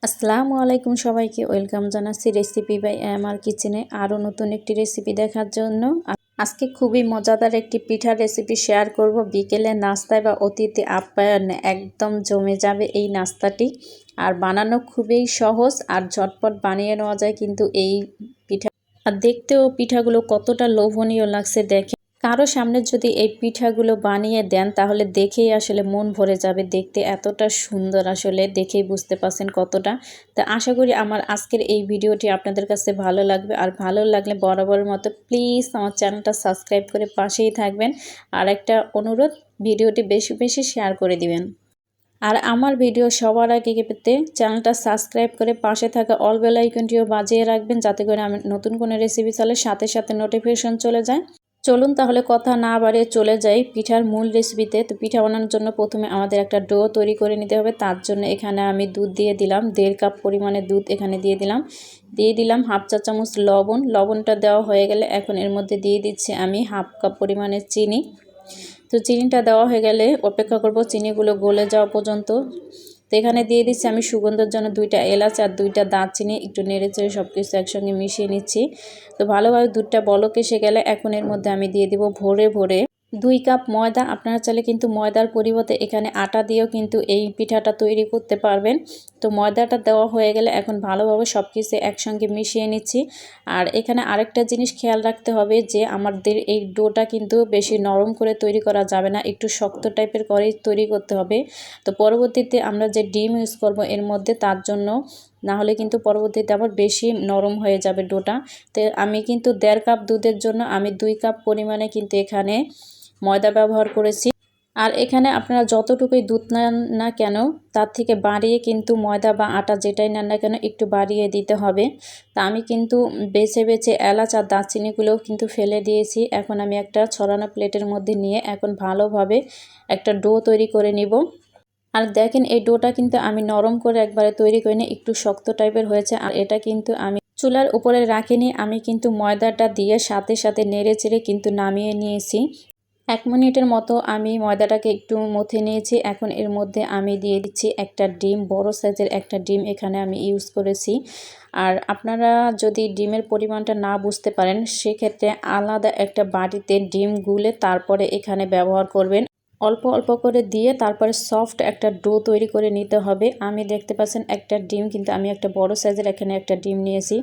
আসসালামু আলাইকুম সবাইকে ওয়েলকাম জানাচ্ছি রেসিপি বাই আমার কিচেনে আরও নতুন একটি রেসিপি দেখার জন্য। আজকে খুবই মজাদার একটি পিঠার রেসিপি শেয়ার করব। বিকেলে নাস্তায় বা অতিথি আপ্যায়নে একদম জমে যাবে এই নাস্তাটি। আর বানানো খুবই সহজ আর ঝটপট বানিয়ে নেওয়া যায় কিন্তু এই পিঠা। আর দেখতেও পিঠাগুলো কতটা লোভনীয় লাগছে দেখে। কারো সামনে যদি এই পিঠাগুলো বানিয়ে দেন তাহলে দেখেই আসলে মন ভরে যাবে। দেখতে এতটা সুন্দর, আসলে দেখেই বুঝতে পারছেন কতটা। তো আশা করি আমার আজকের এই ভিডিওটি আপনাদের কাছে ভালো লাগবে। আর ভালো লাগলে বরাবরের মতো প্লিজ আমার চ্যানেলটা সাবস্ক্রাইব করে পাশেই থাকবেন। আর একটা অনুরোধ, ভিডিওটি বেশি বেশি শেয়ার করে দিবেন। আর আমার ভিডিও সবার আগে পেতে চ্যানেলটা সাবস্ক্রাইব করে পাশে থাকা অল বেল আইকনটিও বাজিয়ে রাখবেন, যাতে করে আমি নতুন কোনো রেসিপি চাইলে সাথে সাথে নোটিফিকেশন চলে যায়। চলুন তাহলে কথা না বাড়িয়ে চলে যাই পিঠার মূল রেসিপিতে। তো পিঠা বানানোর জন্য প্রথমে আমাদের একটা ডো তৈরি করে নিতে হবে। তার জন্য এখানে আমি দুধ দিয়ে দিলাম, 1.5 কাপ পরিমাণে দুধ এখানে দিয়ে দিলাম হাফ চা চামচ লবণ। লবণটা দেওয়া হয়ে গেলে এখন এর মধ্যে দিয়ে দিচ্ছি আমি হাফ কাপ পরিমাণে চিনি। তো চিনিটা দেওয়া হয়ে গেলে অপেক্ষা করব চিনিগুলো গলে যাওয়া পর্যন্ত। তো এখানে দিয়ে দিচ্ছি আমি সুগন্ধের জন্য 2টা এলাচ আর 2টা দারচিনি। একটু নেড়েচেড়ে সব কিছু একসঙ্গে মিশিয়ে নিচ্ছি। তো ভালোভাবে দুধটা বলক এসে গেলে এখন এর মধ্যে আমি দিয়ে দিব ভরে ভরে 2 কাপ ময়দা। আপনারা চাইলে কিন্তু ময়দার পরিবর্তে এখানে আটা দিয়েও কিন্তু এই পিঠাটা তৈরি করতে পারবেন। তো ময়দাটা দেওয়া হয়ে গেলে এখন ভালোভাবে সব কিছু একসঙ্গে মিশিয়ে নিচ্ছি। আর এখানে আরেকটা জিনিস খেয়াল রাখতে হবে যে আমাদের এই ডোটা কিন্তু বেশি নরম করে তৈরি করা যাবে না, একটু শক্ত টাইপের করেই তৈরি করতে হবে। তো পরবর্তীতে আমরা যে ডিম ইউজ করব এর মধ্যে, তার জন্য না হলে কিন্তু পরবর্তীতে আবার বেশি নরম হয়ে যাবে ডোটা। তো আমি কিন্তু 1.5 কাপ দুধের জন্য আমি 2 কাপ পরিমাণে কিন্তু এখানে ময়দা ব্যবহার করেছি। আর এখানে আপনারা যতটুকুই দুধ নেন না কেন তার থেকে বাড়িয়ে কিন্তু ময়দা বা আটা যেটাই নেন না কেন একটু বাড়িয়ে দিতে হবে। তা আমি কিন্তু বেছে বেছে এলাচ আর দারচিনিগুলোও কিন্তু ফেলে দিয়েছি। এখন আমি একটা ছড়ানো প্লেটের মধ্যে নিয়ে এখন ভালোভাবে একটা ডো তৈরি করে নিব। আর দেখেন এই ডোটা কিন্তু আমি নরম করে একবারে তৈরি করিনি, একটু শক্ত টাইপের হয়েছে। আর এটা কিন্তু আমি চুলার উপরে রাখিনি, আমি কিন্তু ময়দাটা দিয়ে সাথে সাথে নেড়ে চেড়ে কিন্তু নামিয়ে নিয়েছি। 1 মিনিটের মতো আমি ময়দাটাকে একটু মথে নিয়েছি। এখন এর মধ্যে আমি দিয়ে দিচ্ছি একটা ডিম, বড় সাইজের একটা ডিম এখানে আমি ইউজ করেছি। আর আপনারা যদি ডিমের পরিমাণটা না বুঝতে পারেন সেক্ষেত্রে আলাদা একটা বাটিতে ডিম গুলে তারপরে এখানে ব্যবহার করবেন। অল্প অল্প করে দিয়ে তারপরে সফট একটা ডো তৈরি করে নিতে হবে। আমি দেখতে পাচ্ছেন একটা ডিম কিন্তু আমি একটা বড় সাইজের এখানে একটা ডিম নিয়েছি।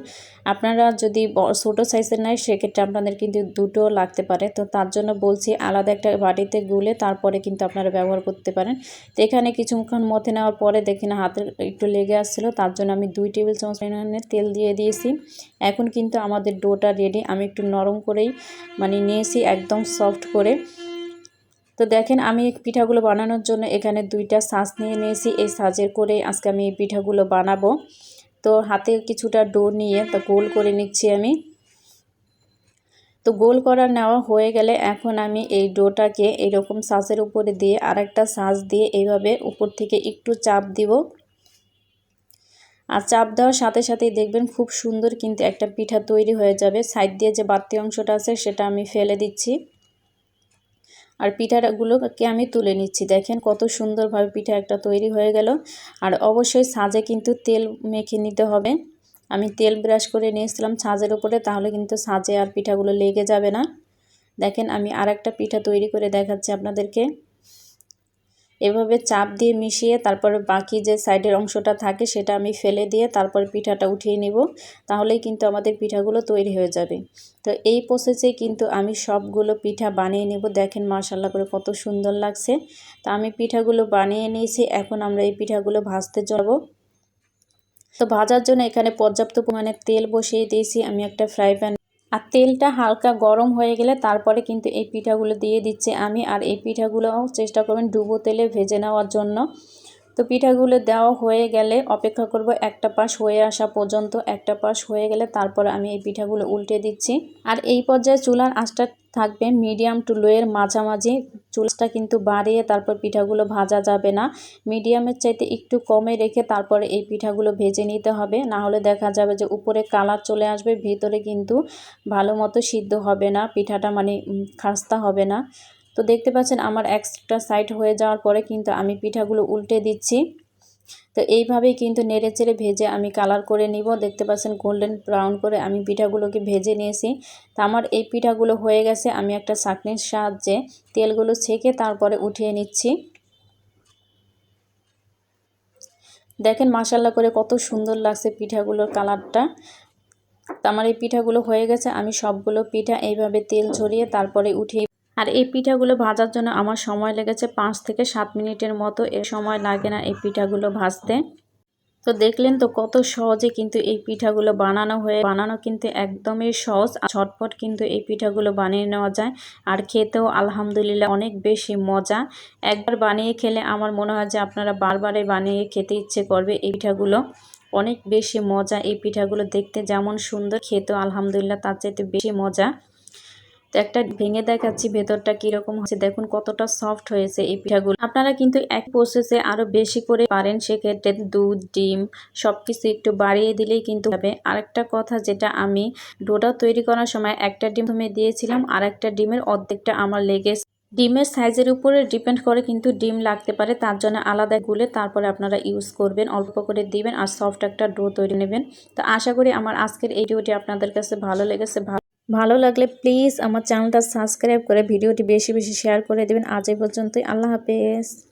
আপনারা যদি ছোটো সাইজের নেয় সেক্ষেত্রে আপনাদের কিন্তু দুটো লাগতে পারে। তো তার জন্য বলছি আলাদা একটা বাটিতে গুলে তারপরে কিন্তু আপনারা ব্যবহার করতে পারেন। তো এখানে কিছুক্ষণ মথে নেওয়ার পরে দেখেন হাতের একটু লেগে আসছিলো, তার জন্য আমি 2 টেবিল চামচ তেল দিয়ে দিয়েছি। এখন কিন্তু আমাদের ডোটা রেডি। আমি একটু নরম করেই নিয়েছি, একদম সফট করে। তো দেখেন আমি পিঠাগুলো বানানোর জন্য এখানে 2টা সাজ নিয়ে নিয়েছি। এই সাজের করে আজকে আমি এই পিঠাগুলো বানাবো। তো হাতে কিছুটা ডো নিয়ে তো গোল করে নিচ্ছি আমি। তো গোল করা নেওয়া হয়ে গেলে এখন আমি এই ডোটাকে এরকম সাজের উপরে দিয়ে আরেকটা সাজ দিয়ে এইভাবে উপর থেকে একটু চাপ দিব। আর চাপ দেওয়ার সাথে সাথেই দেখবেন খুব সুন্দর কিন্তু একটা পিঠা তৈরি হয়ে যাবে। সাইড দিয়ে যে বাড়তি অংশটা আছে সেটা আমি ফেলে দিচ্ছি। আর পিঠাগুলোকে আমি তুলে নিচ্ছি। দেখেন কত সুন্দরভাবে পিঠা একটা তৈরি হয়ে গেল। আর অবশ্যই ছাঁচে কিন্তু তেল মেখে নিতে হবে। আমি তেল ব্রাশ করে নিয়েছিলাম ছাঁচের উপরে, তাহলে কিন্তু ছাঁচে আর পিঠাগুলো লেগে যাবে না। দেখেন আমি আরেকটা পিঠা তৈরি করে দেখাচ্ছি আপনাদেরকে। এভাবে চাপ দিয়ে মিশিয়ে তারপরে বাকি যে সাইডের অংশটা থাকে সেটা আমি ফেলে দিয়ে তারপর পিঠাটা উঠিয়ে নিব, তাহলেই কিন্তু আমাদের পিঠাগুলো তৈরি হয়ে যাবে। তো এই প্রসেসে কিন্তু আমি সবগুলো পিঠা বানিয়ে নেব। দেখেন মাশাআল্লাহ করে কত সুন্দর লাগছে। তো আমি পিঠাগুলো বানিয়ে নিয়েছি, এখন আমরা এই পিঠাগুলো ভাজতে যাব। তো ভাজার জন্য এখানে পর্যাপ্ত পরিমাণে তেল বসিয়ে দিয়েছি আমি একটা ফ্রাই প্যান। আর তেলটা হালকা গরম হয়ে গেলে তারপরে কিন্তু এই পিঠাগুলো দিয়ে দিচ্ছি আমি। আর এই পিঠাগুলোও চেষ্টা করবেন ডুবো তেলে ভেজে নেওয়ার জন্য। তো পিঠাগুলো দেওয়া হয়ে গেলে অপেক্ষা করব একটা পাশ হয়ে আসা পর্যন্ত। একটা পাশ হয়ে গেলে তারপর আমি এই পিঠাগুলো উল্টে দিচ্ছি। আর এই পর্যায়ে চুলার আঁচটা থাকবে মিডিয়াম টু লো এর মাঝামাঝি। চুলাটা কিন্তু বাড়িয়ে তারপর পিঠাগুলো ভাজা যাবে না, মিডিয়ামের চাইতে একটু কমে রেখে তারপরে এই পিঠাগুলো ভেজে নিতে হবে। না হলে দেখা যাবে যে উপরে কালার চলে আসবে, ভিতরে কিন্তু ভালো মতো সিদ্ধ হবে না, পিঠাটা খাস্তা হবে না। তো দেখতে পাচ্ছেন আমার একটা সাইড হয়ে যাওয়ার পরে কিন্তু আমি পিঠাগুলো উল্টে দিচ্ছি। তো এইভাবেই কিন্তু নেড়েচেড়ে ভেজে আমি কালার করে নিব। দেখতে পাচ্ছেন গোল্ডেন ব্রাউন করে আমি পিঠাগুলোকে ভেজে নিয়েছি। তো আমার এই পিঠাগুলো হয়ে গেছে। আমি একটা ছাঁকনির সাহায্যে তেলগুলো ছেঁকে তারপরে উঠিয়ে নিচ্ছি। দেখেন মাশাআল্লাহ করে কত সুন্দর লাগছে পিঠাগুলোর কালারটা। তো আমার এই পিঠাগুলো হয়ে গেছে। আমি সবগুলো পিঠা এইভাবে তেল ঝরিয়ে তারপরে উঠিয়ে, আর এই পিঠাগুলো ভাজার জন্য আমার সময় লেগেছে 5 থেকে 7 মিনিটের মতো। এর সময় লাগে না এই পিঠাগুলো ভাজতে। তো দেখলেন তো কত সহজে কিন্তু এই পিঠাগুলো বানানো কিন্তু একদমই সহজ, ঝটপট কিন্তু এই পিঠাগুলো বানিয়ে নেওয়া যায়। আর খেতেও আলহামদুলিল্লাহ অনেক বেশি মজা। একবার বানিয়ে খেলে আমার মনে হয় যে আপনারা বারবারে বানিয়ে খেতে ইচ্ছে করবে। এই পিঠাগুলো অনেক বেশি মজা। এই পিঠাগুলো দেখতে যেমন সুন্দর, খেতেও আলহামদুলিল্লাহ তার চাইতে বেশি মজা। তো একটা ভেঙে দেখাচ্ছি ভেতরটা কিরকম হচ্ছে, দেখুন কতটা সফট হয়েছে এই পিঠাগুলো। আপনারা কিন্তু এক প্রসেসে আরো বেশি করে পারেন, সেক্ষেত্রে দুধ, ডিম সবকিছু একটু বাড়িয়ে দিলেই কিন্তু হবে। আরেকটা কথা, যেটা আমি ডোটা তৈরি করার সময় একটা ডিম দিয়েছিলাম, আর একটা ডিমের অর্ধেকটা আমার লেগেছে। ডিমের সাইজের উপরে ডিপেন্ড করে কিন্তু ডিম লাগতে পারে, তার জন্য আলাদা গুলে তারপরে আপনারা ইউজ করবেন, অল্প করে দিবেন আর সফট একটা ডো তৈরি নেবেন। তো আশা করি আমার আজকের এই ভিডিওটি আপনাদের কাছে ভালো লেগেছে। ভালো লাগলে প্লিজ আমার চ্যানেলটা সাবস্ক্রাইব করে ভিডিওটি বেশি বেশি শেয়ার করে দেবেন। আজ এই পর্যন্তই, আল্লাহ হাফেজ।